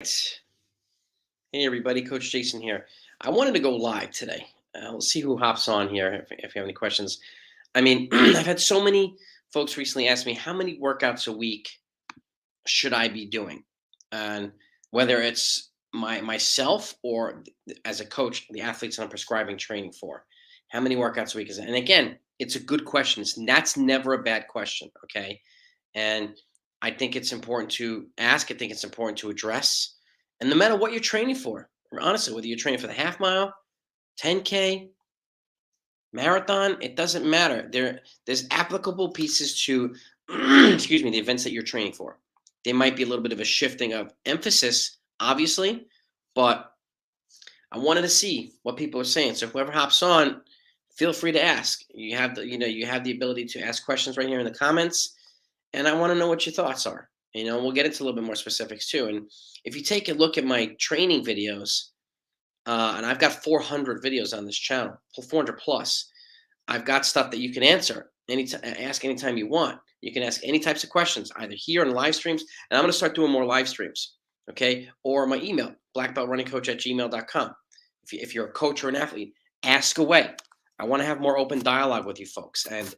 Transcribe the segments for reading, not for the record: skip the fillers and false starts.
Hey everybody, Coach Jason here. I wanted to go live today. We'll see who hops on here if you have any questions. I mean, I've had so many folks recently ask me how many workouts a week should I be doing, and whether it's myself or as a coach, the athletes that I'm prescribing training for. How many workouts a week is it? And again, it's a good question. That's never a bad question. Okay, and I think it's important to ask. I think it's important to address. And no matter what you're training for, honestly, whether you're training for the half mile, 10K, marathon, it doesn't matter. There's applicable pieces to excuse me, the events that you're training for. They might be a little bit of a shifting of emphasis, obviously, but I wanted to see what people are saying. So whoever hops on, feel free to ask. You have the ability to ask questions right here in the comments, and I want to know what your thoughts are. We'll get into a little bit more specifics too. And if you take a look at my training videos, and I've got 400 videos on this channel, 400 plus. I've got stuff that you can answer ask anytime you want. You can ask any types of questions, either here in live streams, and I'm going to start doing more live streams, okay? Or my email, blackbeltrunningcoach@gmail.com. If you're a coach or an athlete, ask away. I want to have more open dialogue with you folks. And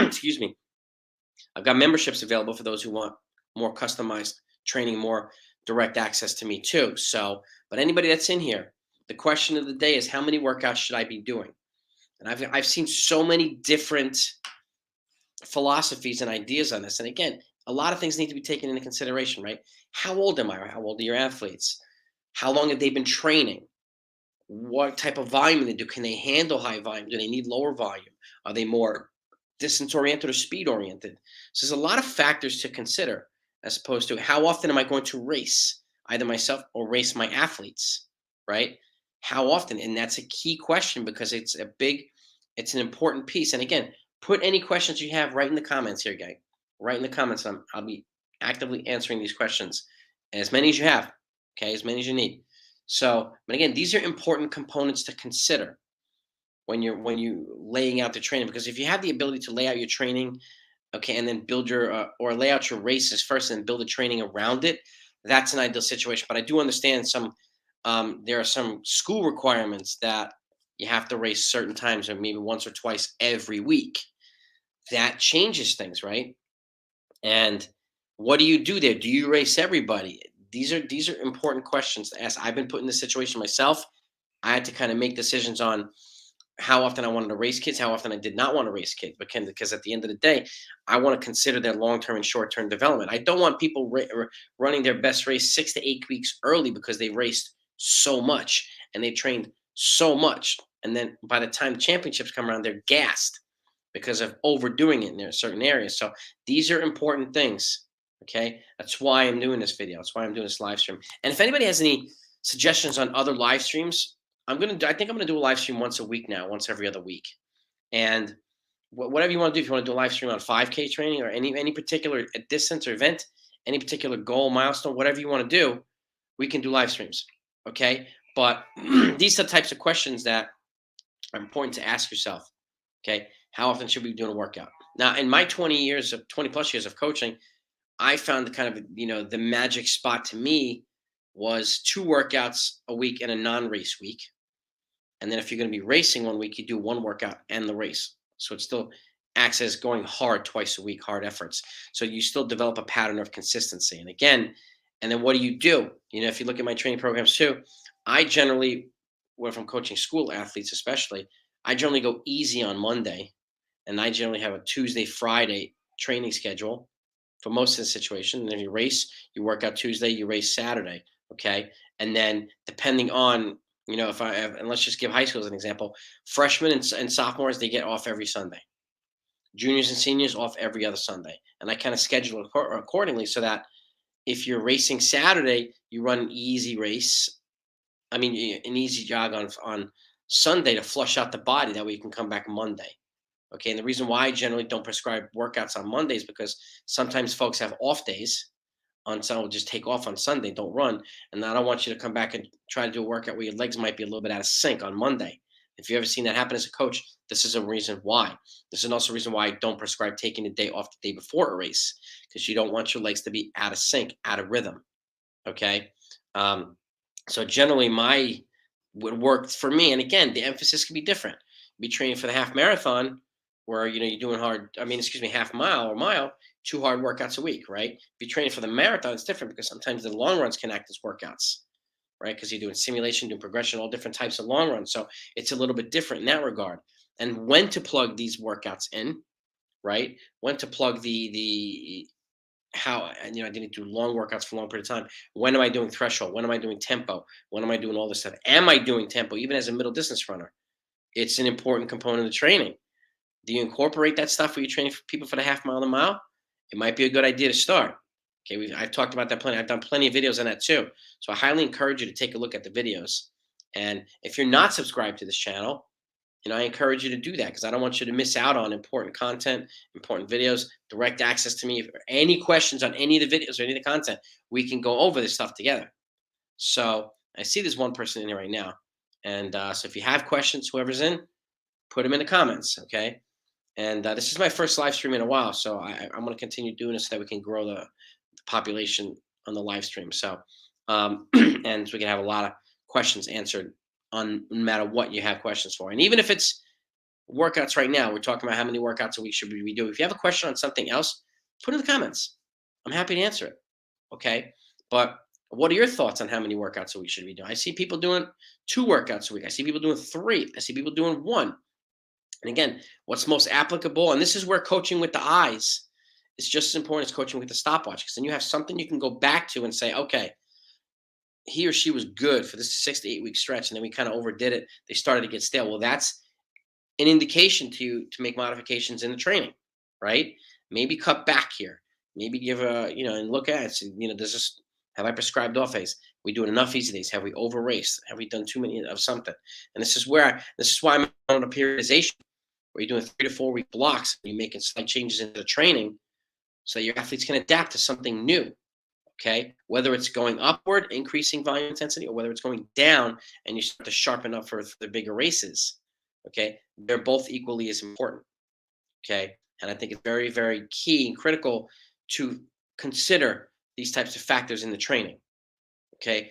excuse me, I've got memberships available for those who want more customized training, more direct access to me too. So, but anybody that's in here, the question of the day is how many workouts should I be doing? And I've seen so many different philosophies and ideas on this. And again, a lot of things need to be taken into consideration, right? How old am I? How old are your athletes? How long have they been training? What type of volume they do? Can they handle high volume? Do they need lower volume? Are they more distance oriented or speed oriented? So there's a lot of factors to consider as opposed to how often am I going to race either myself or race my athletes, right? How often? And that's a key question because it's an important piece. And again, put any questions you have right in the comments here, gang. Right in the comments. I'll be actively answering these questions. As many as you have, okay? As many as you need. So, but again, these are important components to consider when you laying out the training, because if you have the ability to lay out your training, okay, and then build your or lay out your races first and build the training around it, that's an ideal situation. But I do understand there are some school requirements that you have to race certain times or maybe once or twice every week. That changes things, right? And what do you do there? Do you race everybody? These are important questions to ask. I've been put in this situation myself. I had to kind of make decisions on how often I wanted to race kids, how often I did not want to race kids, because at the end of the day, I want to consider their long-term and short-term development. I don't want people running their best race 6 to 8 weeks early because they raced so much and they trained so much, and then by the time the championships come around, they're gassed because of overdoing it in their certain areas. So these are important things. Okay, that's why I'm doing this video. That's why I'm doing this live stream. And if anybody has any suggestions on other live streams, I think I'm gonna do a live stream once a week now, once every other week. And whatever you want to do, if you want to do a live stream on 5K training or any particular distance or event, any particular goal, milestone, whatever you want to do, we can do live streams. Okay, but these are the types of questions that are important to ask yourself. Okay, how often should we be doing a workout? Now, in my 20 plus years of coaching, I found the kind of the magic spot to me was 2 workouts a week and a non-race week. And then if you're going to be racing one week, you do one workout and the race. So it still acts as going hard twice a week, hard efforts. So you still develop a pattern of consistency. And again, and then what do? If you look at my training programs too, I generally, when I'm coaching school athletes especially, I generally go easy on Monday. And I generally have a Tuesday, Friday training schedule for most of the situation. And then you race, you work out Tuesday, you race Saturday. Okay. And then depending on, if and let's just give high school as an example, freshmen and sophomores, they get off every Sunday. Juniors and seniors off every other Sunday. And I kind of schedule it accordingly so that if you're racing Saturday, you run an easy race. I mean, an easy jog on Sunday to flush out the body. That way you can come back Monday. Okay, and the reason why I generally don't prescribe workouts on Mondays because sometimes folks have off days. On some will just take off on Sunday, don't run, and I don't want you to come back and try to do a workout where your legs might be a little bit out of sync on Monday. If you've ever seen that happen as a coach, this is a reason why. This is also a reason why I don't prescribe taking a day off the day before a race because you don't want your legs to be out of sync, out of rhythm. Okay. Um, so generally my what worked for me, and again, the emphasis can be different. Be training for the half marathon where you're doing hard, I mean, excuse me, half mile or mile, 2 hard workouts a week, right? Be training for the marathon, it's different because sometimes the long runs can act as workouts, right? Because you're doing simulation, doing progression, all different types of long runs. So it's a little bit different in that regard. And when to plug these workouts in, right? When to plug the how, and I didn't do long workouts for a long period of time. When am I doing threshold? When am I doing tempo? When am I doing all this stuff? Am I doing tempo even as a middle distance runner? It's an important component of training. Do you incorporate that stuff when you're training for people for the half mile and a mile? It might be a good idea to start. Okay, I've talked about that plenty. I've done plenty of videos on that too. So I highly encourage you to take a look at the videos. And if you're not subscribed to this channel, I encourage you to do that because I don't want you to miss out on important content, important videos, direct access to me. If there are any questions on any of the videos or any of the content, we can go over this stuff together. So I see there's one person in here right now. And so if you have questions, whoever's in, put them in the comments. Okay. And this is my first live stream in a while. So I'm going to continue doing this so that we can grow the population on the live stream. So, and so we can have a lot of questions answered on no matter what you have questions for. And even if it's workouts right now, we're talking about how many workouts a week should we be doing. If you have a question on something else, put it in the comments. I'm happy to answer it. Okay. But what are your thoughts on how many workouts a week should we do? I see people doing 2 workouts a week. I see people doing 3. I see people doing 1. And again, what's most applicable, and this is where coaching with the eyes is just as important as coaching with the stopwatch, because then you have something you can go back to and say, okay, he or she was good for this 6 to 8 week stretch, and then we kind of overdid it. They started to get stale. Well, that's an indication to you to make modifications in the training, right? Maybe cut back here. Maybe give a, and look at it. So, does this, have I prescribed off days? We doing enough easy days? Have we over raced? Have we done too many of something? And this is why I'm on a periodization where you're doing 3 to 4 week blocks and you're making slight changes into the training so that your athletes can adapt to something new. Okay. Whether it's going upward, increasing volume intensity, or whether it's going down and you start to sharpen up for the bigger races. Okay. They're both equally as important. Okay. And I think it's very, very key and critical to consider these types of factors in the training. Okay.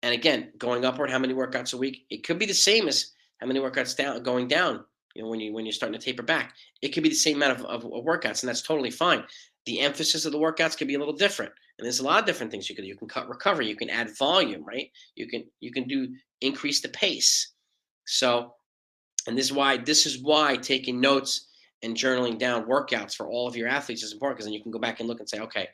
And again, going upward, how many workouts a week? It could be the same as how many workouts going down. When you're starting to taper back, it could be the same amount of workouts, and that's totally fine. The emphasis of the workouts can be a little different, and there's a lot of different things you can do. You can cut recovery, you can add volume, right? You can do increase the pace. So, and this is why taking notes and journaling down workouts for all of your athletes is important, because then you can go back and look and say, okay,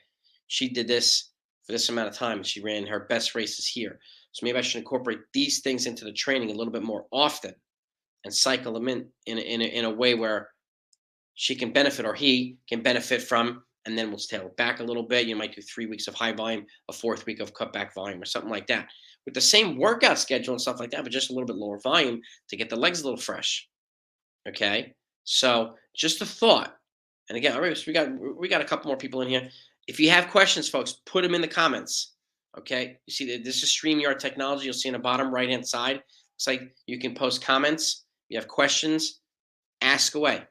she did this for this amount of time, and she ran her best races here. So maybe I should incorporate these things into the training a little bit more often and cycle them in a way where she can benefit or he can benefit from, and then we'll scale back a little bit. You might do 3 weeks of high volume, a 4th week of cutback volume, or something like that, with the same workout schedule and stuff like that, but just a little bit lower volume to get the legs a little fresh. Okay, so just a thought. And again, all right, so we got a couple more people in here. If you have questions, folks, put them in the comments. Okay, you see that this is StreamYard technology. You'll see in the bottom right hand side. It's like you can post comments. If you have questions, ask away.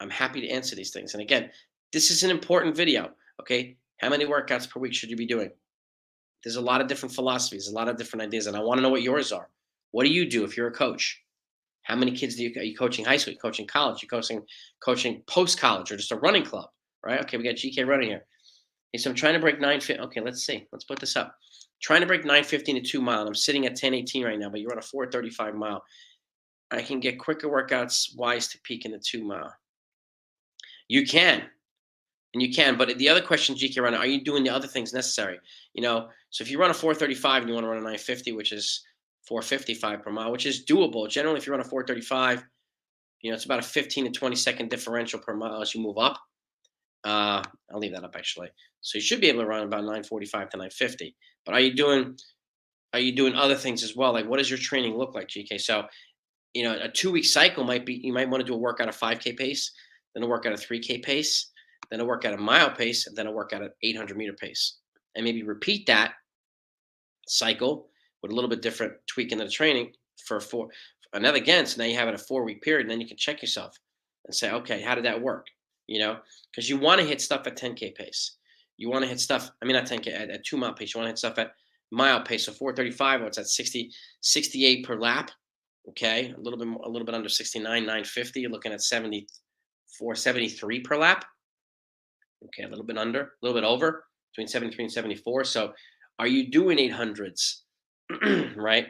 I'm happy to answer these things. And again, this is an important video. Okay, how many workouts per week should you be doing? There's a lot of different philosophies, a lot of different ideas, and I want to know what yours are. What do you do if you're a coach? How many kids are you coaching high school? You coaching college? You coaching post college or just a running club? Right? Okay, we got GK running here. Okay, so I'm trying to break 950. Okay, let's see. Let's put this up. Trying to break 9:15 to 2 mile. I'm sitting at 10:18 right now, but you're on a 4:35 mile. I can get quicker workouts wise to peak in the 2 mile. You can, and you can. But the other question, GK runner, are you doing the other things necessary? So if you run a 4:35 and you want to run a 9:50, which is 4:55 per mile, which is doable. Generally, if you run a 4:35, it's about a 15 to 20-second differential per mile as you move up. I'll leave that up actually. So you should be able to run about 9:45 to 9:50. But are you doing other things as well? Like, what does your training look like, GK? So, a 2-week cycle might be, you might want to do a workout at 5K pace, then a workout at 3K pace, then a workout at a mile pace, and then a workout at 800-meter pace. And maybe repeat that cycle with a little bit different tweak in the training for another again. So now you have it a 4-week period, and then you can check yourself and say, okay, how did that work? Because you want to hit stuff at 10K pace. You want to hit stuff. I mean, not 10K at 2 mile pace. You want to hit stuff at mile pace. So 435. What's that? 68 per lap. Okay, a little bit under 69, 950. You're looking at 74, 73 per lap. Okay, a little bit under, a little bit over, between 73 and 74. So, are you doing 800s, right?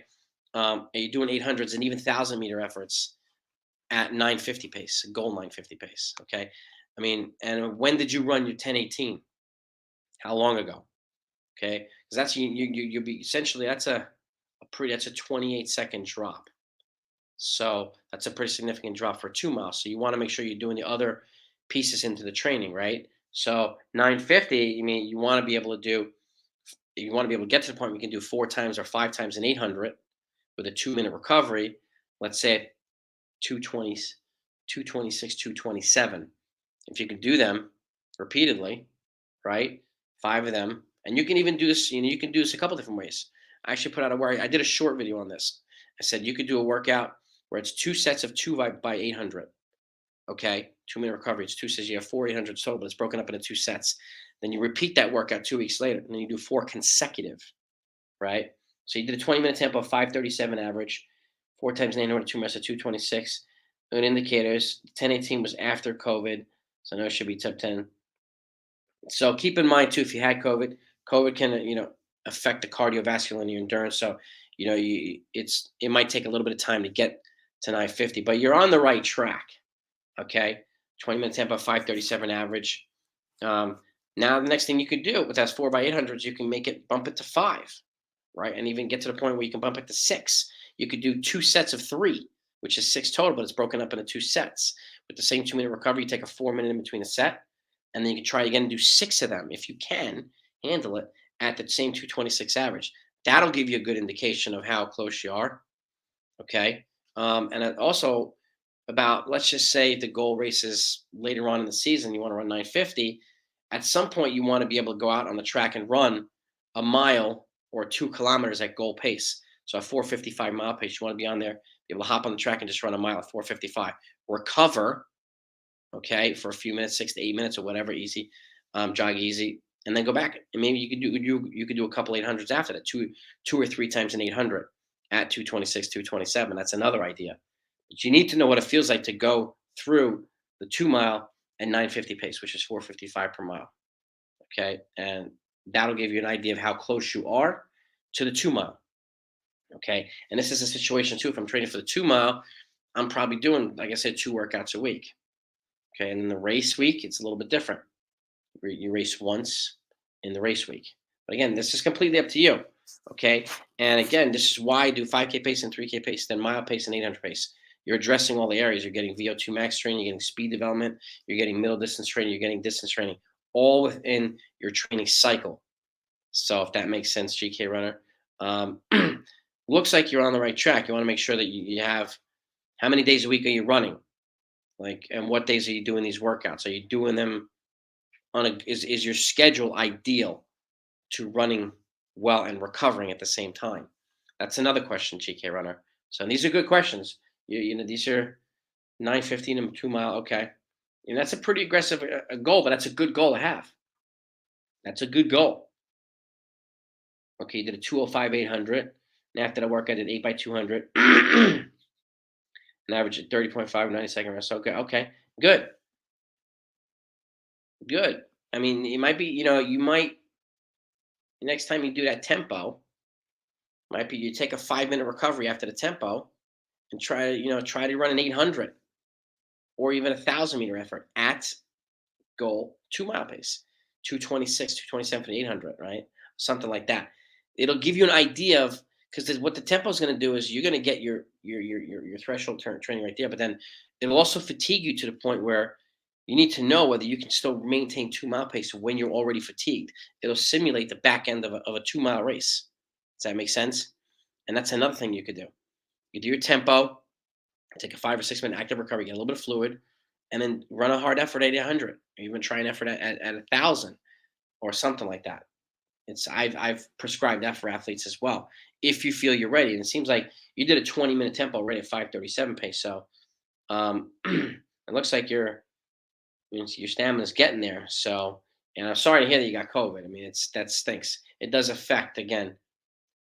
Are you doing 800s and even 1,000 meter efforts at 950 pace, goal 950 pace? Okay, I mean, and when did you run your 1018? How long ago? Okay, because that's you'll be essentially that's a 28-second drop. So that's a pretty significant drop for 2 miles. So you want to make sure you're doing the other pieces into the training, right? So 950, you mean you want to be able to get to the point where you can do 4 times or 5 times an 800 with a 2 minute recovery. Let's say 220, 226, 227. If you can do them repeatedly, right? 5 of them, and you can even do this. You can do this a couple different ways. I actually put out a work. I did a short video on this. I said you could do a workout where it's 2 sets of two by 800. Okay, 2 minute recovery. It's two sets. You have four 800 total, but it's broken up into 2 sets. Then you repeat that workout 2 weeks later, and then you do four consecutive. Right. So you did a 20-minute tempo, 537 average, 4 times 900, 2 minutes at 226. Good indicators. 1018 was after COVID, so I know it should be top 10. So keep in mind too, if you had COVID, COVID can affect the cardiovascular and your endurance. So it might take a little bit of time to get to 950, but you're on the right track. Okay, 20-minute tempo, 537 average. Now the next thing you could do with that 4x800s, you can bump it to 5, right, and even get to the point where you can bump it to 6. You could do 2 sets of 3, which is 6 total, but it's broken up into 2 sets. With the same 2 minute recovery, you take a 4 minute in between a set, and then you can try again and do 6 of them if you can handle it at the same 226 average. That'll give you a good indication of how close you are. Okay. Also about, let's just say the goal races later on in the season, you want to run 950. At some point, you want to be able to go out on the track and run a mile or 2 kilometers at goal pace. So a 455 mile pace, you want to be on there, be able to hop on the track and just run a mile at 455. Recover, okay, for a few minutes, 6 to 8 minutes or whatever, easy, jog easy, and then go back. And maybe you could do a couple 800s after that, two or 3 times an 800 at 226, 227. That's another idea. But you need to know what it feels like to go through the 2 mile and 950 pace, which is 455 per mile. Okay, and that'll give you an idea of how close you are to the 2 mile. Okay, and this is a situation too. If I'm training for the 2 mile, I'm probably doing, like I said, 2 workouts a week. Okay, and in the race week, it's a little bit different. You race once in the race week. But again, this is completely up to you. Okay, and again, this is why I do 5K pace and 3K pace, then mile pace and 800 pace. You're addressing all the areas. You're getting VO2 max training, you're getting speed development, you're getting middle distance training, you're getting distance training, all within your training cycle. So if that makes sense, GK runner, looks like you're on the right track. You want to make sure that you have, how many days a week are you running? Like, and what days are you doing these workouts? Are you doing them is your schedule ideal to running well and recovering at the same time? That's another question, GK runner. So these are good questions. These are 915 and 2 mile. Okay, and that's a pretty aggressive goal, but that's a good goal to have. That's a good goal. Okay, you did a 205 800. And after the work, I did 8 by 200, an average of 30.5, 90-second rest. Okay, good, good. I mean, it might be, you might, next time you do that tempo, might be you take a 5 minute recovery after the tempo and try to run an 800 or even 1,000 meter effort at goal 2 mile pace, 226, 227, 800, right? Something like that. It'll give you an idea of, because what the tempo is going to do is you're going to get your threshold training right there, but then it'll also fatigue you to the point where you need to know whether you can still maintain 2 mile pace when you're already fatigued. It'll simulate the back end of a 2 mile race. Does that make sense? And that's another thing you could do. You do your tempo, take a 5 or 6 minute active recovery, get a little bit of fluid, and then run a hard effort at 800, or even try an effort at 1,000 or something like that. I've prescribed that for athletes as well, if you feel you're ready. And it seems like you did a 20-minute tempo already at 537 pace. So it looks like your stamina is getting there. So And I'm sorry to hear that you got COVID. I mean, that stinks. It does affect, again,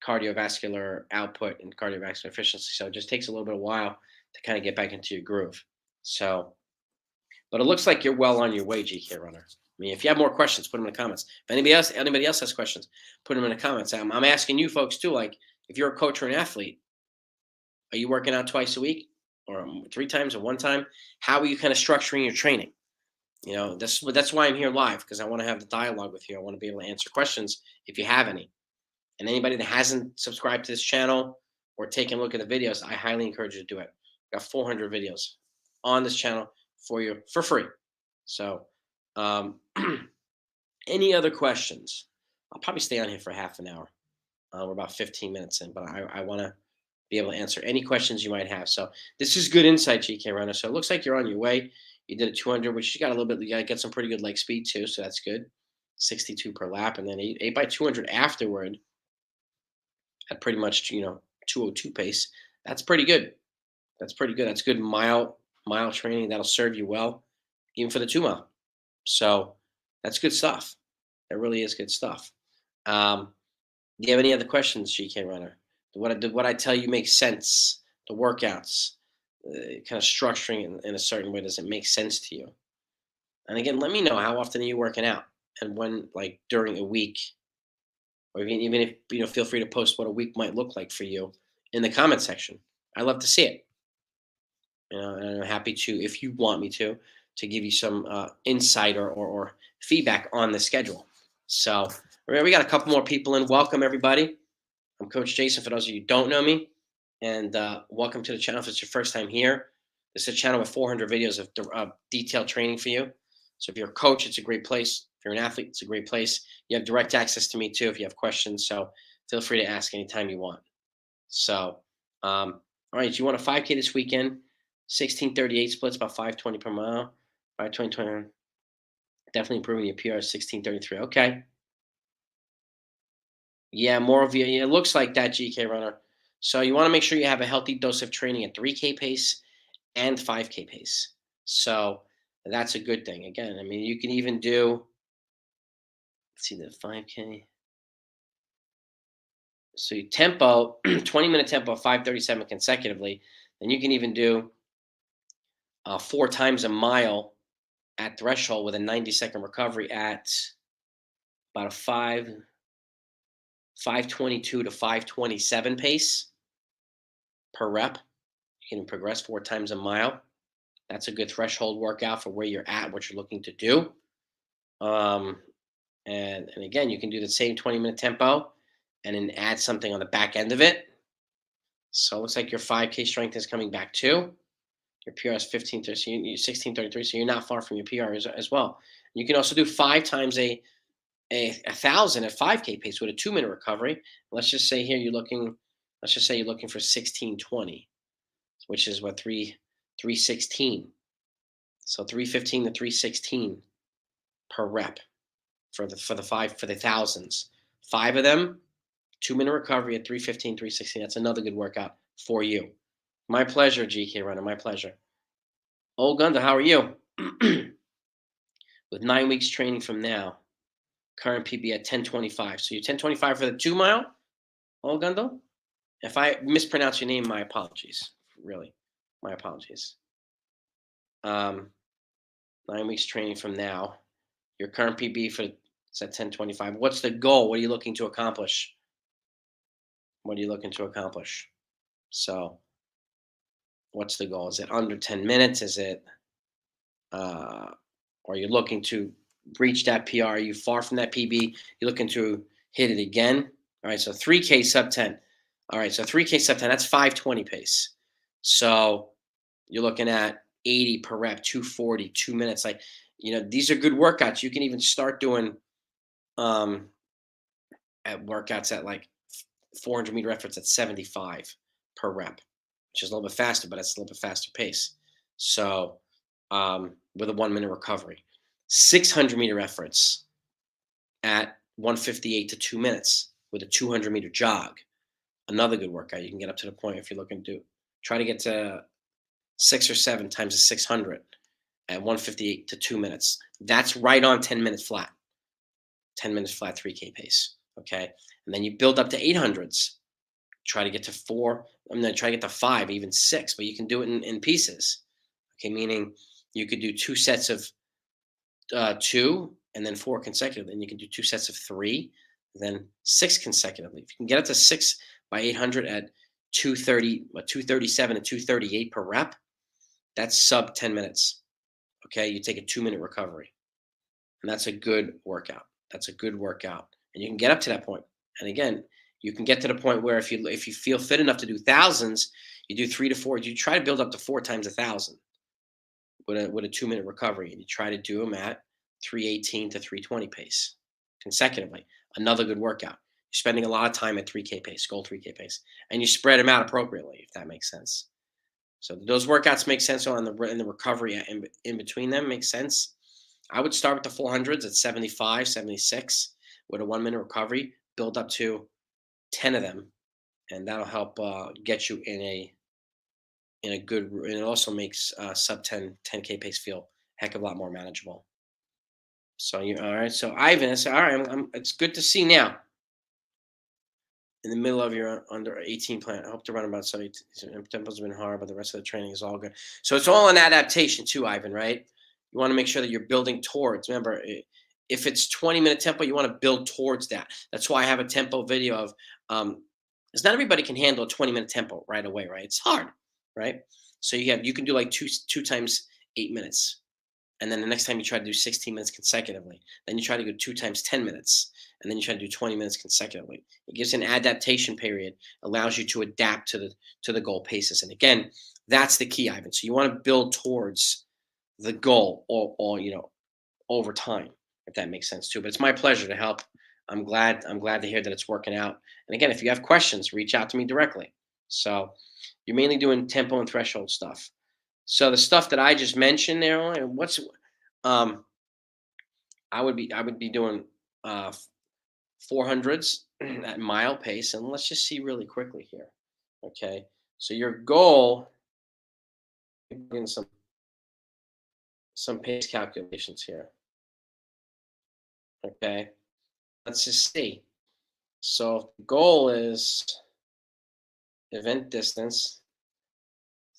cardiovascular output and cardiovascular efficiency. So it just takes a little bit of while to kind of get back into your groove. So, but it looks like you're well on your way, GK Runner. I mean, if you have more questions, put them in the comments. If anybody else has questions, put them in the comments. I'm asking you folks too. Like, if you're a coach or an athlete, are you working out twice a week, or 3 times, or 1 time? How are you kind of structuring your training? That's why I'm here live, because I want to have the dialogue with you. I want to be able to answer questions if you have any. And anybody that hasn't subscribed to this channel or taken a look at the videos, I highly encourage you to do it. We've got 400 videos on this channel for you for free. So, any other questions? I'll probably stay on here for half an hour. We're about 15 minutes in, but I want to be able to answer any questions you might have. So this is good insight, GK Runner. So it looks like you're on your way. You did a 200, which you got a little bit. You got to get some pretty good leg speed too, so that's good. 62 per lap, and then 8 by 200 afterward at pretty much 202 pace. That's pretty good. That's pretty good. That's good mile training. That'll serve you well, even for the 2 mile. So that's good stuff. That really is good stuff. Do you have any other questions, GK Runner? Did what I tell you make sense? The workouts, kind of structuring in a certain way, does it make sense to you? And again, let me know, how often are you working out, and when, like during a week, or even if feel free to post what a week might look like for you in the comment section. I love to see it. And I'm happy to, if you want me to give you some insight or feedback on the schedule. So we got a couple more people in. Welcome everybody. I'm Coach Jason, for those of you who don't know me, and welcome to the channel if it's your first time here. This is a channel with 400 videos of detailed training for you. So if you're a coach, it's a great place. If you're an athlete, it's a great place. You have direct access to me too if you have questions. So feel free to ask anytime you want. So, all right, you want a 5K this weekend? 16:38 splits, about 5:20 per mile. 5:20, definitely improving your PR. 16:33. Okay. Yeah, more of you. Yeah, it looks like that, GK Runner. So you want to make sure you have a healthy dose of training at 3K pace and 5K pace. So that's a good thing. Again, I mean, you can even do, let's see, the 5K. So you tempo, 20-minute tempo, 5:37 consecutively. Then you can even do 4 times a mile at threshold with a 90-second recovery at about a 5:22 to 5:27 pace per rep. You can progress 4 times a mile. That's a good threshold workout for where you're at, what you're looking to do. And again, you can do the same 20-minute tempo and then add something on the back end of it. So it looks like your 5K strength is coming back too. Your PR is 16:33, so you're not far from your PR as well. You can also do 5 times a 1,000 at 5K pace with a 2-minute recovery. Let's just say here you're looking. Let's just say you're looking for 16:20, which is what 316. So 315 to 316 per rep for the thousands. 5 of them, 2-minute recovery at 315, 316. That's another good workout for you. My pleasure, GK Runner. My pleasure. Old Gunda, how are you? With 9 weeks training from now, current PB at 10:25. So you're 10:25 for the 2 mile, Old Gunda? If I mispronounce your name, my apologies. Really, my apologies. 9 weeks training from now, your current PB is at 10:25. What's the goal? What are you looking to accomplish? What are you looking to accomplish? So, what's the goal? Is it under 10 minutes? Is it, are you looking to reach that PR? Are you far from that PB? You're looking to hit it again? All right, so 3K sub 10. All right, so 3K sub 10, that's 5:20 pace. So you're looking at 80 per rep, 240, 2 minutes. Like, these are good workouts. You can even start doing at workouts at like 400-meter efforts at 75 per rep, which is a little bit faster, but it's a little bit faster pace. So with a 1-minute recovery, 600-meter efforts at 158 to 2 minutes with a 200-meter jog. Another good workout. You can get up to the point if you're looking to try to get to 6 or 7 times the 600 at 158 to 2 minutes. That's right on 10 minutes flat. 10 minutes flat 3K pace. Okay. And then you build up to 800s. Try to get to 4. I'm going to try to get to 5, even 6, but you can do it in pieces. Okay. Meaning you could do 2 sets of 2 and then 4 consecutively. And you can do 2 sets of 3, then 6 consecutively. If you can get up to 6 by 800 at 230, 237 and 238 per rep, that's sub 10 minutes. Okay. You take a 2-minute recovery. And that's a good workout. That's a good workout. And you can get up to that point. And again, you can get to the point where if you feel fit enough to do thousands, you do 3 to 4. You try to build up to 4 times 1,000 with a 2-minute recovery, and you try to do them at 318 to 320 pace consecutively. Another good workout. You're spending a lot of time at 3K pace, goal 3K pace, and you spread them out appropriately, if that makes sense. So those workouts make sense on the recovery in between them makes sense. I would start with the 400s at 75, 76 with a 1-minute recovery, build up to 10 of them, and that'll help get you in a good. And it also makes sub 10K pace feel a heck of a lot more manageable. So you all right? So Ivan, I said, all right, it's good to see now. In the middle of your under 18 plan, I hope to run about 70. Tempo's been hard, but the rest of the training is all good. So it's all an adaptation too, Ivan, right? You want to make sure that you're building towards. Remember, if it's 20-minute tempo, you want to build towards that. That's why I have a tempo video of, because not everybody can handle a 20-minute tempo right away, right? It's hard, right? So you can do like two times 8 minutes, and then the next time you try to do 16 minutes consecutively. Then you try to go 2 times 10 minutes, and then you try to do 20 minutes consecutively. It gives an adaptation period, allows you to adapt to the goal paces. And again, that's the key, Ivan. So you want to build towards the goal or over time, if that makes sense too. But it's my pleasure to help. I'm glad to hear that it's working out. And again, if you have questions, reach out to me directly. So you're mainly doing tempo and threshold stuff. So the stuff that I just mentioned there, what's I would be doing 400s at mile pace, and let's just see really quickly here. Okay, so your goal, in some pace calculations here. Okay, let's just see. So the goal is event distance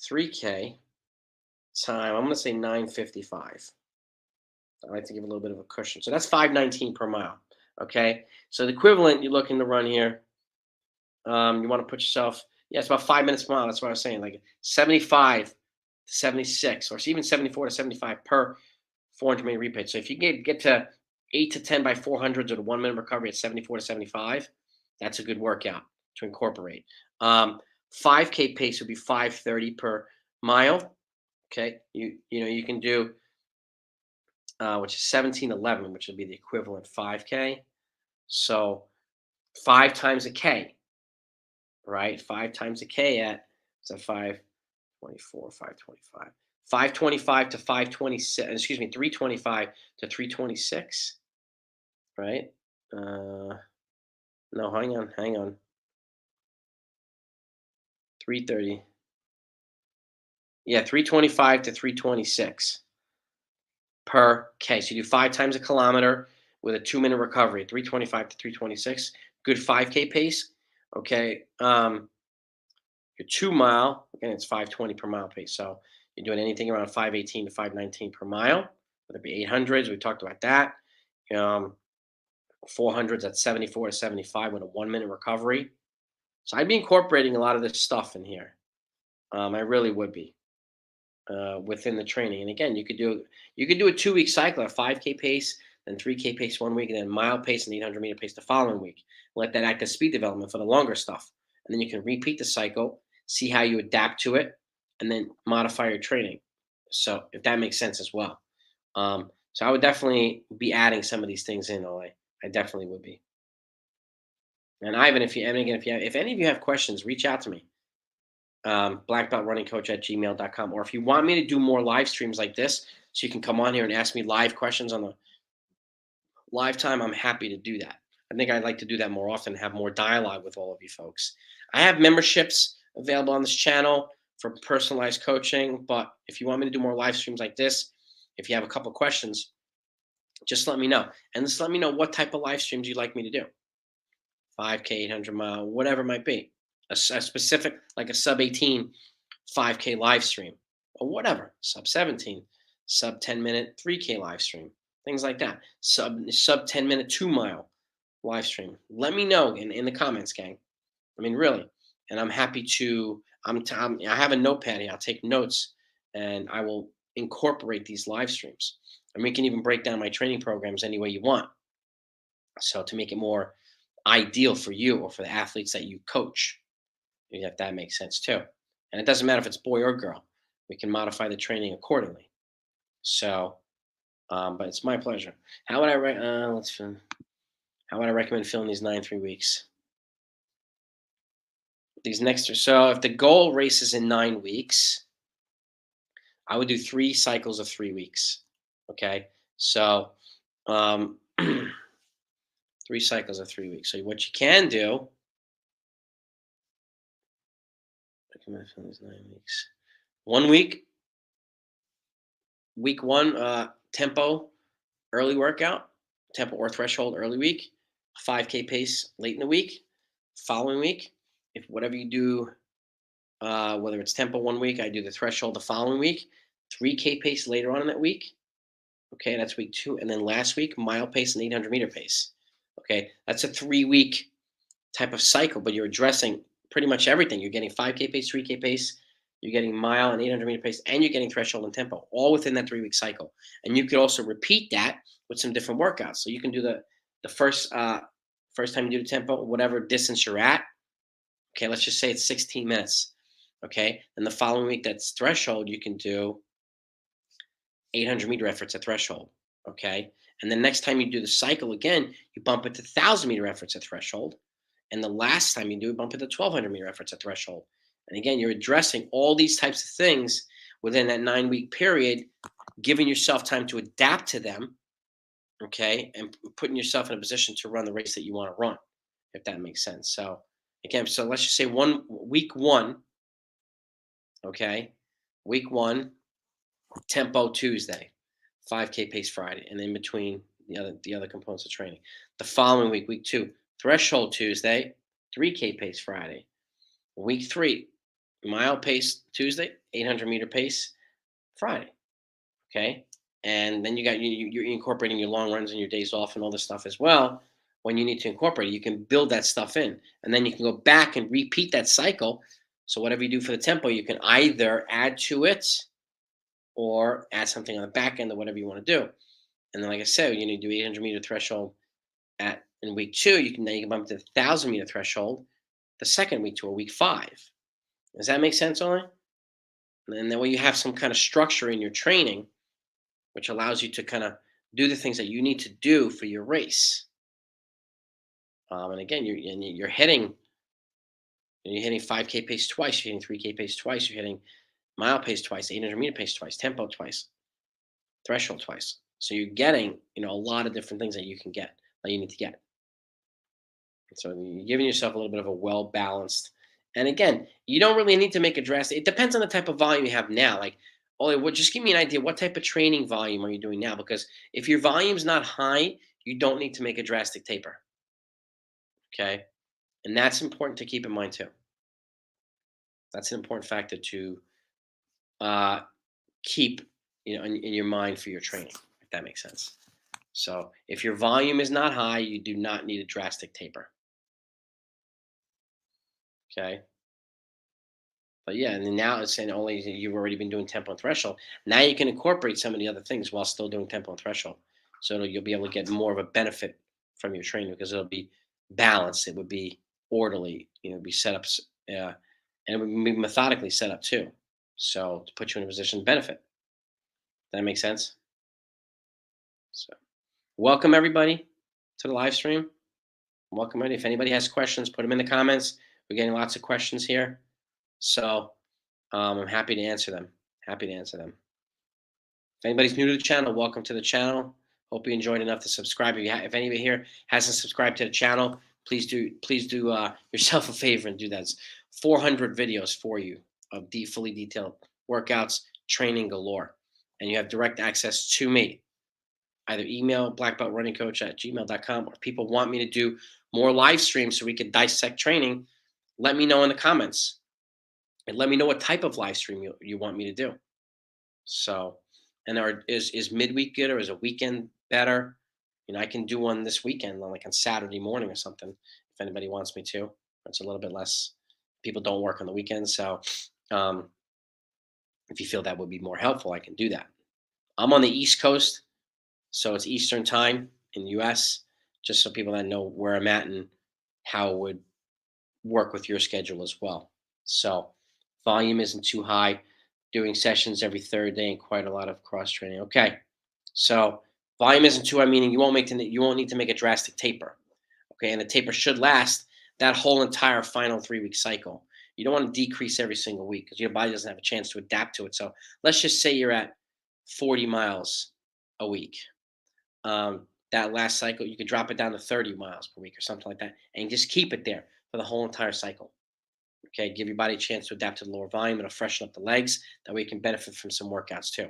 3K time. I'm going to say 9:55. I like to give a little bit of a cushion. So that's 5:19 per mile. Okay, so the equivalent you're looking to run here, you want to put yourself, yeah, it's about 5 minutes per mile. That's what I was saying, like 75 to 76, or even 74 to 75 per 400 meter repeat. So if you get to 8 to 10 by 400s with a 1-minute recovery at 74 to 75, that's a good workout to incorporate. 5K pace would be 5:30 per mile. Okay, you can do which is 17:11, which would be the equivalent 5K. So 5 times a K, right? 5 times a K at, so 524, 525. 525 to 526, excuse me, 325 to 326, right? No, hang on. 330. Yeah, 325 to 326 per K. So you do 5 times a kilometer with a 2-minute recovery, 325 to 326. Good 5K pace. Okay. Your 2-mile, again, it's 520 per mile pace. So you're doing anything around 518 to 519 per mile, whether it be 800s. We talked about that. 400s at 74 to 75 with a 1-minute recovery. So I'd be incorporating a lot of this stuff in here. I really would be within the training. And again, you could do a 2-week cycle, a 5K pace, then 3K pace 1 week, and then mile pace and 800 meter pace the following week. Let that act as speed development for the longer stuff. And then you can repeat the cycle, see how you adapt to it, and then modify your training. So if that makes sense as well. So I would definitely be adding some of these things in, Ole. I definitely would be. And Ivan, if any of you have questions, reach out to me. blackbeltrunningcoach@gmail.com. Or if you want me to do more live streams like this, so you can come on here and ask me live questions on the live time, I'm happy to do that. I think I'd like to do that more often, have more dialogue with all of you folks. I have memberships available on this channel for personalized coaching, but if you want me to do more live streams like this, if you have a couple of questions, Just let me know. And just let me know what type of live streams you'd like me to do. 5K, 800 mile, whatever it might be. A specific, like a sub 18 5K live stream or whatever, sub 17, sub 10-minute 3K live stream, things like that. Sub 10-minute 2 mile live stream. Let me know in the comments, gang. I mean, really. And I'm happy to, I have a notepad here. I'll take notes and I will incorporate these live streams. And we can even break down my training programs any way you want. So to make it more ideal for you or for the athletes that you coach, if that makes sense too. And it doesn't matter if it's boy or girl. We can modify the training accordingly. So, but it's my pleasure. How would I how would I recommend filling these 9 3 weeks? These next, so if the goal race is in 9 weeks, I would do 3 cycles of 3 weeks. Okay, so 3 cycles of 3 weeks. So what you can do, recommend filling these 9 weeks. 1 week, week one, tempo, early workout, tempo or threshold early week, 5K pace late in the week. Following week, if whatever you do, whether it's tempo 1 week, I do the threshold the following week, 3K pace later on in that week. Okay, that's week two. And then last week, mile pace and 800-meter pace. Okay, that's a 3 week type of cycle, but you're addressing pretty much everything. You're getting 5K pace, 3K pace, you're getting mile and 800-meter pace, and you're getting threshold and tempo, all within that 3 week cycle. And you could also repeat that with some different workouts. So you can do the first time you do the tempo, whatever distance you're at. Okay, let's just say it's 16 minutes. Okay, and the following week that's threshold, you can do 800-meter efforts at threshold. Okay, and then next time you do the cycle again, you bump it to 1,000-meter efforts at threshold. And the last time you do it, bump it to 1,200-meter efforts at threshold. And again, you're addressing all these types of things within that 9 week period, giving yourself time to adapt to them, okay, and putting yourself in a position to run the race that you want to run, if that makes sense. So again, so let's just say week one, okay, week one, tempo Tuesday, 5K pace Friday, and in between the other components of training. The following week, week two, threshold Tuesday, 3K pace Friday. Week three, mile pace Tuesday, 800-meter pace Friday. Okay, and then you're incorporating your long runs and your days off and all this stuff as well. When you need to incorporate it, you can build that stuff in, and then you can go back and repeat that cycle. So whatever you do for the tempo, you can either add to it or add something on the back end of whatever you want to do. And then, like I said, you need to do 800-meter threshold in week two. You can bump to the 1,000-meter threshold the second week to a week 5. Does that make sense, Ollie? And then when you have some kind of structure in your training, which allows you to kind of do the things that you need to do for your race. And again, you're hitting 5K pace twice, you're hitting 3K pace twice, you're hitting mile pace twice, 800-meter pace twice, tempo twice, threshold twice. So you're getting a lot of different things that you can get that you need to get. So you're giving yourself a little bit of a well balanced. And again, you don't really need to make a drastic. It depends on the type of volume you have now. Like, just give me an idea. What type of training volume are you doing now? Because if your volume's not high, you don't need to make a drastic taper. Okay, and that's important to keep in mind too. That's an important factor to keep in your mind for your training, if that makes sense. So if your volume is not high, you do not need a drastic taper. Okay. But yeah, and then now it's saying only you've already been doing tempo and threshold. Now you can incorporate some of the other things while still doing tempo and threshold. So you'll be able to get more of a benefit from your training because it'll be balanced. It would be orderly, be set up, and it would be methodically set up too. So to put you in a position to benefit. That makes sense? So welcome everybody to the live stream. Welcome, everybody. If anybody has questions, put them in the comments. We're getting lots of questions here. So I'm happy to answer them. Happy to answer them. If anybody's new to the channel, welcome to the channel. Hope you enjoyed enough to subscribe. If anybody here hasn't subscribed to the channel, please do yourself a favor and do that. It's 400 videos for you of fully detailed workouts, training galore, and you have direct access to me. either email blackbeltrunningcoach@gmail.com, or people want me to do more live streams so we could dissect training, let me know in the comments and let me know what type of live stream you want me to do. So, and is midweek good or is a weekend better? I can do one this weekend, like on Saturday morning or something, if anybody wants me to. It's a little bit less. People don't work on the weekends, so um, if you feel that would be more helpful, I can do that. I'm on the East Coast, so it's Eastern time in the US, just so people that know where I'm at and how it would work with your schedule as well. So volume isn't too high, doing sessions every third day and quite a lot of cross training. Okay. So volume isn't too high, meaning you won't need to make a drastic taper. Okay. And the taper should last that whole entire final 3 week cycle. You don't want to decrease every single week because your body doesn't have a chance to adapt to it. So let's just say you're at 40 miles a week. That last cycle, you could drop it down to 30 miles per week or something like that, and just keep it there for the whole entire cycle. Okay, give your body a chance to adapt to the lower volume. It'll freshen up the legs. That way, you can benefit from some workouts too.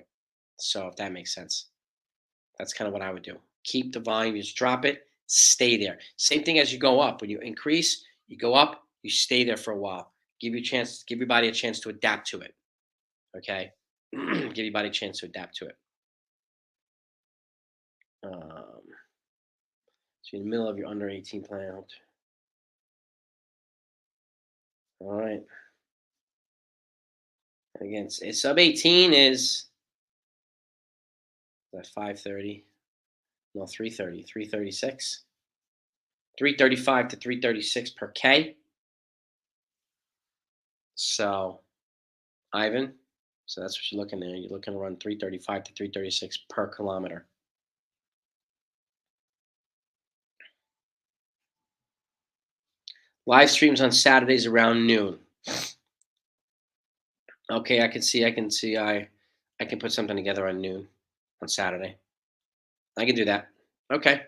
So, if that makes sense, that's kind of what I would do. Keep the volume, you just drop it, stay there. Same thing as you go up. When you increase, you go up, you stay there for a while. Give your body a chance to adapt to it. Okay, give your body a chance to adapt to it. Um, so, in the middle of your under 18 plan. All right. Again, sub 18 is that 530. No, 330, 336. 335 to 336 per K. So, Ivan, so that's what you're looking at. You're looking to run 335 to 336 per kilometer. Live streams on Saturdays around noon. Okay, I can see. I can put something together on noon on Saturday. I can do that. Okay.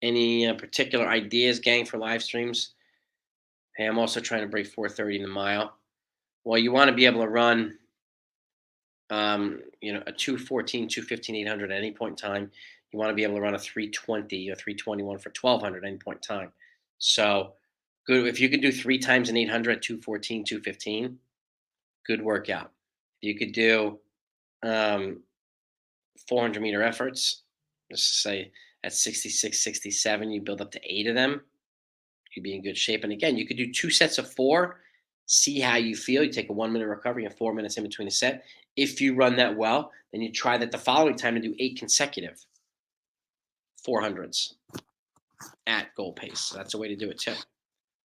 Any particular ideas, gang, for live streams? Hey, I'm also trying to break 430 in the mile. Well, you want to be able to run, a 214, 215, 800 at any point in time. You want to be able to run a 320 or 321 for 1200 at any point in time. So, good. If you could do 3 times an 800 at 214, 215, good workout. You could do um, 400-meter efforts. Let's say at 66, 67, you build up to 8 of them. You'd be in good shape. And again, you could do 2 sets of 4, see how you feel. You take a 1 minute recovery and 4 minutes in between a set. If you run that well, then you try that the following time to do 8 consecutive 400s at goal pace. So that's a way to do it too.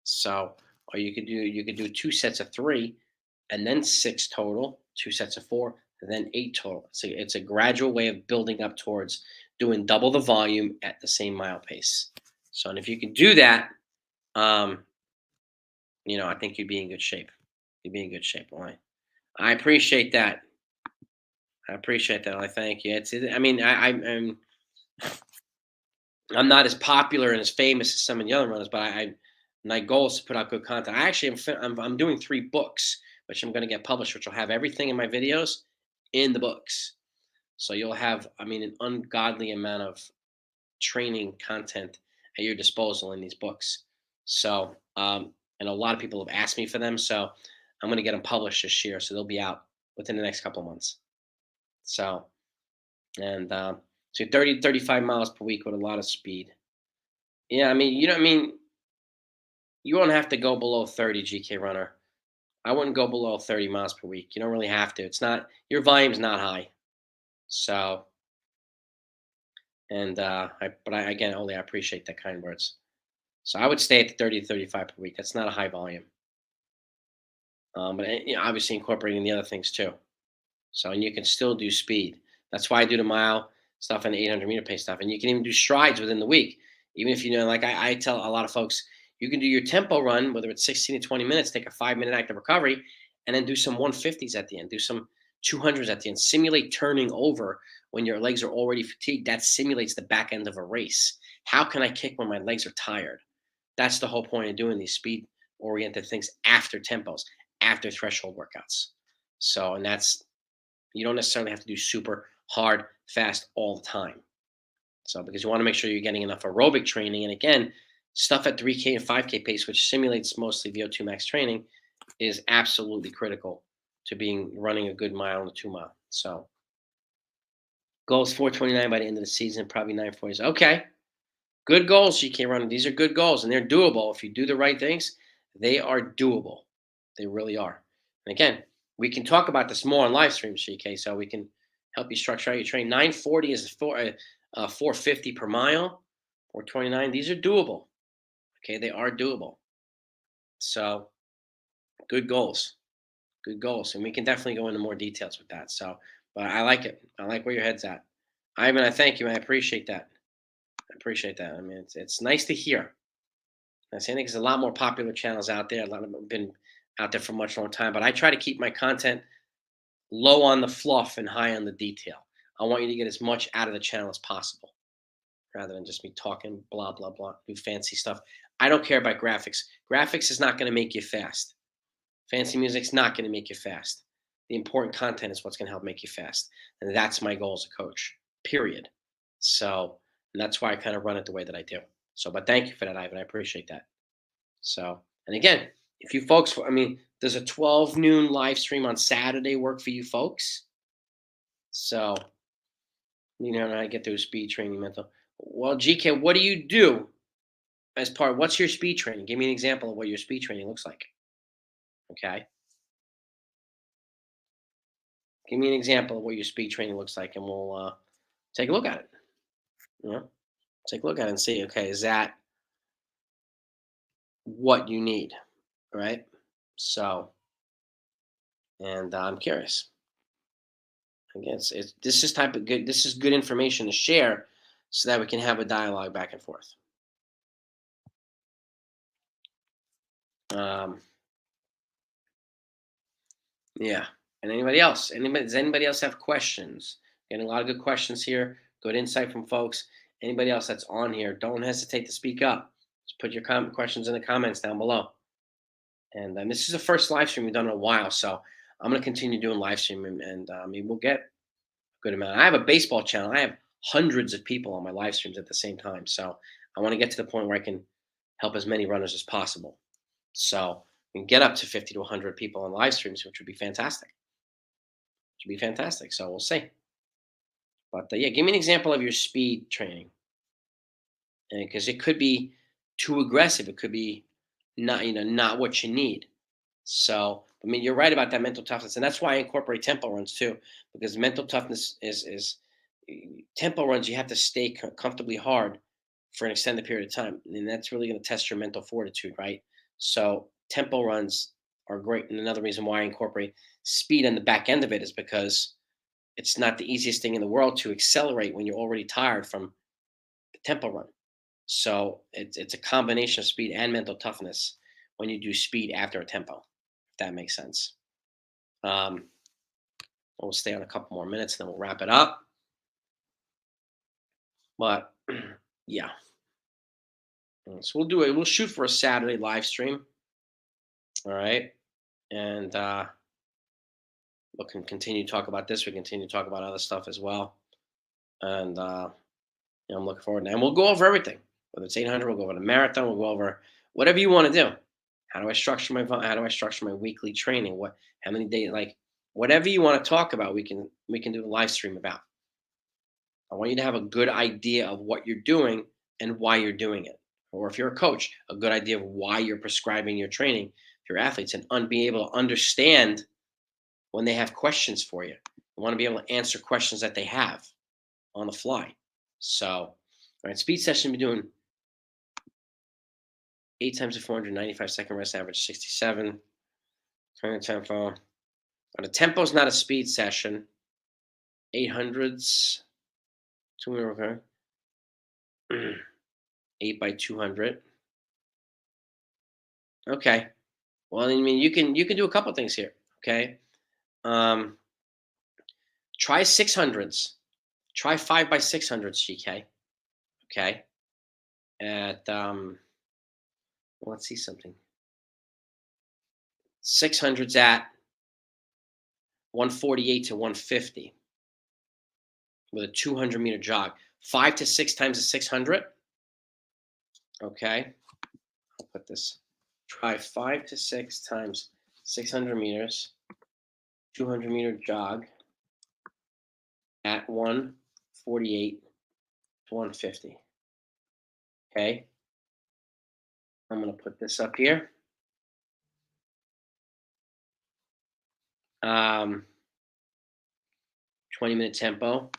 So, or you could do 2 sets of 3 and then 6 total, 2 sets of 4, and then 8 total. So it's a gradual way of building up towards doing double the volume at the same mile pace. So, and if you can do that, um, I think you'd be in good shape. You'd be in good shape. Why? I appreciate that. I appreciate that. I thank you. I mean, I'm not as popular and as famous as some of the other runners, but my goal is to put out good content. I actually I'm doing 3 books, which I'm going to get published, which will have everything in my videos in the books. So you'll have, an ungodly amount of training content at your disposal in these books. So, and a lot of people have asked me for them, so I'm going to get them published this year. So they'll be out within the next couple of months. So, and so 30 to 35 miles per week with a lot of speed. Yeah, you won't have to go below 30, GK runner. I wouldn't go below 30 miles per week. You don't really have to. It's not, your volume's not high. So, and again, Oli, I appreciate that kind words. So I would stay at the 30 to 35 per week. That's not a high volume. But obviously incorporating the other things too. So, and you can still do speed. That's why I do the mile stuff and the 800-meter pace stuff. And you can even do strides within the week. Even if like I tell a lot of folks, you can do your tempo run, whether it's 16 to 20 minutes, take a 5-minute active recovery, and then do some 150s at the end, do some 200s at the end. Simulate turning over when your legs are already fatigued. That simulates the back end of a race. How can I kick when my legs are tired? That's the whole point of doing these speed oriented things after tempos, after threshold workouts. So, and you don't necessarily have to do super hard, fast all the time. So because you want to make sure you're getting enough aerobic training, and again, stuff at 3K and 5K pace, which simulates mostly VO2 max training, is absolutely critical to being running a good mile and a 2 mile. So goals 429 by the end of the season, probably 940s. Okay, good goals, GK running. These are good goals, and they're doable if you do the right things. They are doable. They really are. And again, we can talk about this more on live streams, GK, so we can help you structure out your training. 940 is 450 per mile, 429. These are doable. Okay, they are doable. So good goals, good goals, and we can definitely go into more details with that. So, but I like it. I like where your head's at, Ivan. I thank you. I appreciate that. I appreciate that. I mean, it's nice to hear. I think there's a lot more popular channels out there. A lot of them have been out there for a much long time, but I try to keep my content low on the fluff and high on the detail. I want you to get as much out of the channel as possible, rather than just me talking blah blah blah, do fancy stuff. I don't care about graphics. Graphics is not going to make you fast. Fancy music's not going to make you fast. The important content is what's going to help make you fast, and that's my goal as a coach. Period. So, and that's why I kind of run it the way that I do. So, but thank you for that, Ivan. I appreciate that. So, and again, if you folks, I mean, there's a 12 noon live stream on Saturday work for you folks. So, you know how to get through speed training mental. Well, GK, what do you do as part? What's your speed training? Give me an example of what your speed training looks like. Okay, give me an example of what your speed training looks like, and we'll take a look at it. You know, take a look at it and see. Okay, is that what you need? Right. So, and I'm curious. Again, it's this is type of good. This is good information to share, so that we can have a dialogue back and forth. Um, yeah. And anybody else? Anybody? Does anybody else have questions? Getting a lot of good questions here. Good insight from folks. Anybody else that's on here? Don't hesitate to speak up. Just put your questions in the comments down below. And this is the first live stream we've done in a while, so I'm going to continue doing live streaming, and I mean, we'll get a good amount. I have a baseball channel. I have hundreds of people on my live streams at the same time, so I want to get to the point where I can help as many runners as possible. So we can get up to 50 to 100 people on live streams, which would be fantastic. Which would be fantastic. So we'll see. But yeah, give me an example of your speed training, because it could be too aggressive. It could be not, not what you need. So, I mean, you're right about that mental toughness, and that's why I incorporate tempo runs too, because mental toughness is tempo runs. You have to stay comfortably hard for an extended period of time, and that's really going to test your mental fortitude, right? So, tempo runs are great, and another reason why I incorporate speed on the back end of it is because it's not the easiest thing in the world to accelerate when you're already tired from the tempo run. So it's a combination of speed and mental toughness when you do speed after a tempo, if that makes sense. Um, we'll stay on a couple more minutes, then we'll wrap it up. But yeah, so we'll do it. We'll shoot for a Saturday live stream. All right, and we can continue to talk about this. We continue to talk about other stuff as well, and I'm looking forward to it. And we'll go over everything. Whether it's 800, we'll go over the marathon. We'll go over whatever you want to do. How do I structure my how do I structure my weekly training? What how many days, like whatever you want to talk about, we can do a live stream about. I want you to have a good idea of what you're doing and why you're doing it. Or if you're a coach, a good idea of why you're prescribing your training to your athletes, and be able to understand when they have questions for you. You want to be able to answer questions that they have on the fly. So, all right, speed session, we're doing 8 times a 495-second rest, average 67. Current tempo. The tempo is not a speed session. 800s, 200, okay. 8 by 200. Okay. Well, I mean, you can do a couple things here. Okay. Um, try 600s. Try 5 by 600s, GK. Okay. At let's see something. 600s at 148 to 150. with a 200-meter jog. 5 to 6 times the 600. Okay, I'll put this. Try 5 to 6 times 600 meters, 200-meter jog at 148 to 150. Okay, I'm going to put this up here. 20-minute tempo.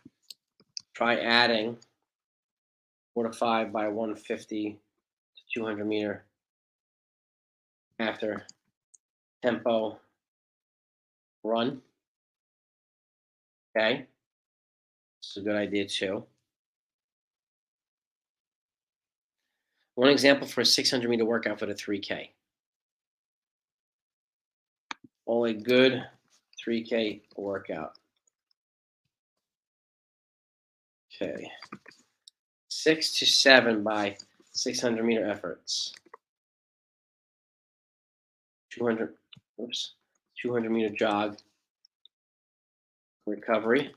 Try adding 4 to 5 by 150 to 200-meter after tempo run. Okay, this is a good idea too. One example for a 600-meter workout for the 3K. All a good 3K workout. Okay. 6 to 7 by 600-meter efforts. 200, 200-meter jog recovery.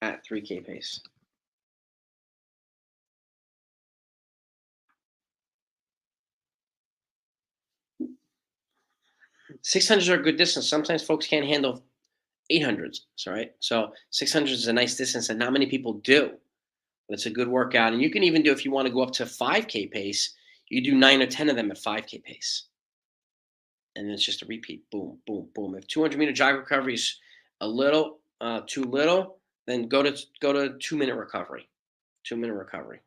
At 3K pace. $600s are a good distance. Sometimes folks can't handle 800s. Right. So 600s is a nice distance that not many people do. But it's a good workout. And you can even do, if you want to go up to 5K pace, you do 9 or 10 of them at 5K pace. And it's just a repeat. Boom, boom, boom. If 200-meter jog recovery is a little too little, then go to 2-minute recovery. 2-minute recovery.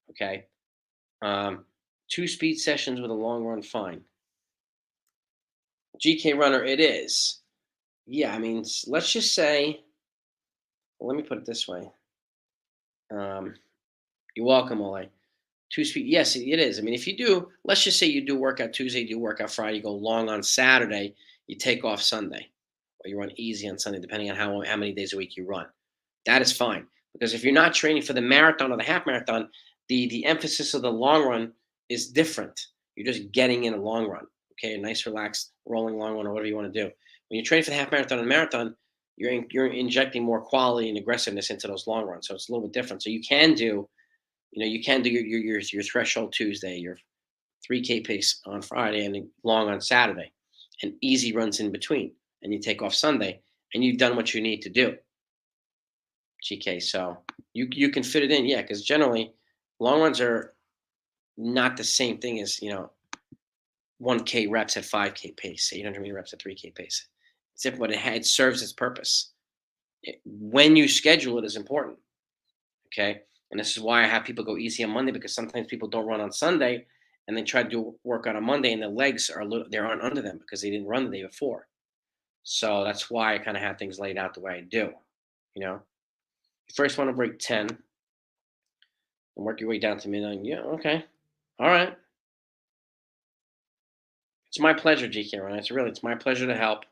Okay. 2 speed sessions with a long run, fine. GK runner, it is. Yeah, I mean, let's just say, well, let me put it this way. You're welcome, Ole. 2 speed, yes, it is. I mean, if you do, let's just say you do workout Tuesday, you do workout Friday, you go long on Saturday, you take off Sunday, or you run easy on Sunday, depending on how many days a week you run. That is fine, because if you're not training for the marathon or the half marathon, the emphasis of the long run is different. You're just getting in a long run, okay, a nice relaxed rolling long run or whatever you want to do. When you train for the half marathon and marathon, you're injecting more quality and aggressiveness into those long runs, so it's a little bit different. So you can do, you can do your threshold Tuesday, your 3K pace on Friday, and long on Saturday, and easy runs in between, and you take off Sunday, and you've done what you need to do. GK, so you can fit it in, yeah, because generally long runs are not the same thing as 1K reps at 5K pace, 800-meter reps at 3K pace. It's different, but it serves its purpose. When you schedule it is important. Okay. And this is why I have people go easy on Monday, because sometimes people don't run on Sunday and they try to do work on Monday and the legs are they aren't under them because they didn't run the day before. So that's why I kind of have things laid out the way I do. You first want to break 10 and work your way down to midnight. Yeah, okay. All right. It's my pleasure, GK Ryan. It's my pleasure to help.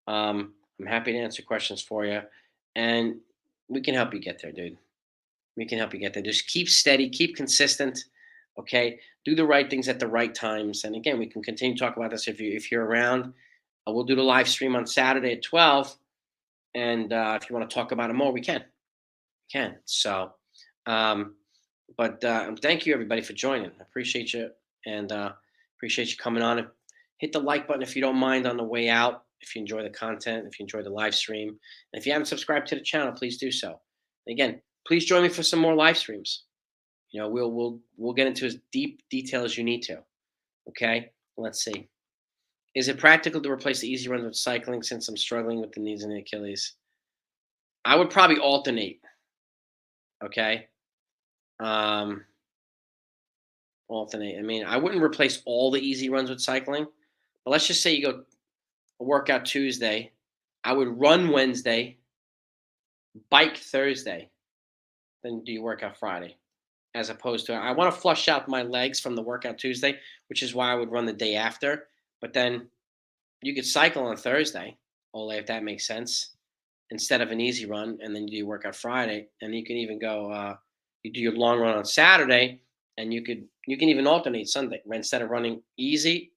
I'm happy to answer questions for you. And we can help you get there, dude. We can help you get there. Just keep steady, keep consistent. Okay, do the right things at the right times. And again, we can continue to talk about this if you're around. We'll do the live stream on Saturday at 12. And if you want to talk about it more, we can. We can. So, but thank you everybody for joining. I appreciate you, and appreciate you coming on. And hit the like button if you don't mind on the way out. If you enjoy the content, if you enjoy the live stream, and if you haven't subscribed to the channel, please do so. And again, please join me for some more live streams. We'll get into as deep detail as you need to. Okay, let's see. Is it practical to replace the easy runs with cycling since I'm struggling with the knees and the Achilles? I would probably alternate. Okay, alternate. I mean, I wouldn't replace all the easy runs with cycling, but let's just say you go a workout Tuesday. I would run Wednesday, bike Thursday, then do your workout Friday. As opposed to, I want to flush out my legs from the workout Tuesday, which is why I would run the day after. But then you could cycle on Thursday, Ole, if that makes sense, instead of an easy run, and then you do your workout Friday, and you can even go, you do your long run on Saturday, and you can even alternate Sunday. Instead of running easy,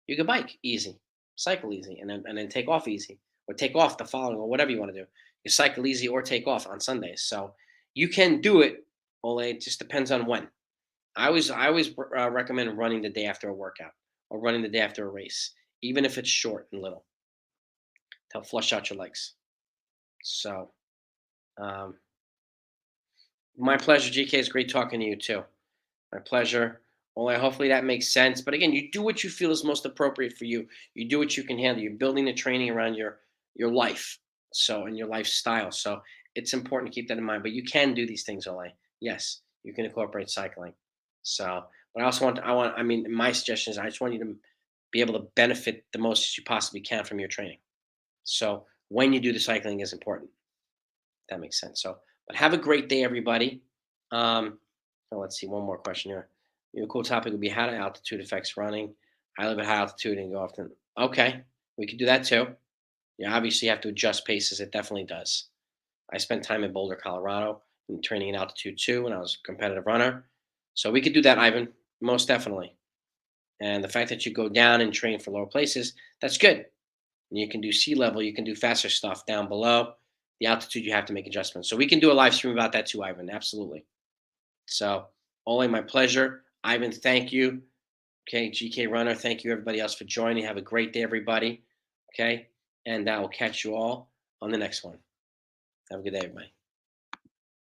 you can bike easy. cycle easy, and then take off easy, or take off the following, or whatever you want to do. You cycle easy or take off on Sundays. So you can do it. Only it just depends on when. I always recommend running the day after a workout, or running the day after a race, even if it's short and little, to help flush out your legs. So, um, my pleasure, GK. It's great talking to you too. My pleasure. Only hopefully that makes sense. But again, you do what you feel is most appropriate for you. You do what you can handle. You're building the training around your life, so, and your lifestyle. So it's important to keep that in mind. But you can do these things, Ole. Yes, you can incorporate cycling. So, but I mean, my suggestion is I just want you to be able to benefit the most as you possibly can from your training. So when you do the cycling is important. That makes sense. So, but have a great day, everybody. So let's see, one more question here. A cool topic would be how do altitude affects running. I live at high altitude and go often. Okay, we could do that too. Yeah, obviously you have to adjust paces. It definitely does. I spent time in Boulder, Colorado, and training in altitude too when I was a competitive runner. So we could do that, Ivan, most definitely. And the fact that you go down and train for lower places, that's good. And you can do sea level, you can do faster stuff down below. The altitude, you have to make adjustments. So we can do a live stream about that too, Ivan. Absolutely. So, only my pleasure. Ivan, thank you. Okay, GK Runner, thank you everybody else for joining. Have a great day, everybody. Okay, and I will catch you all on the next one. Have a good day, everybody.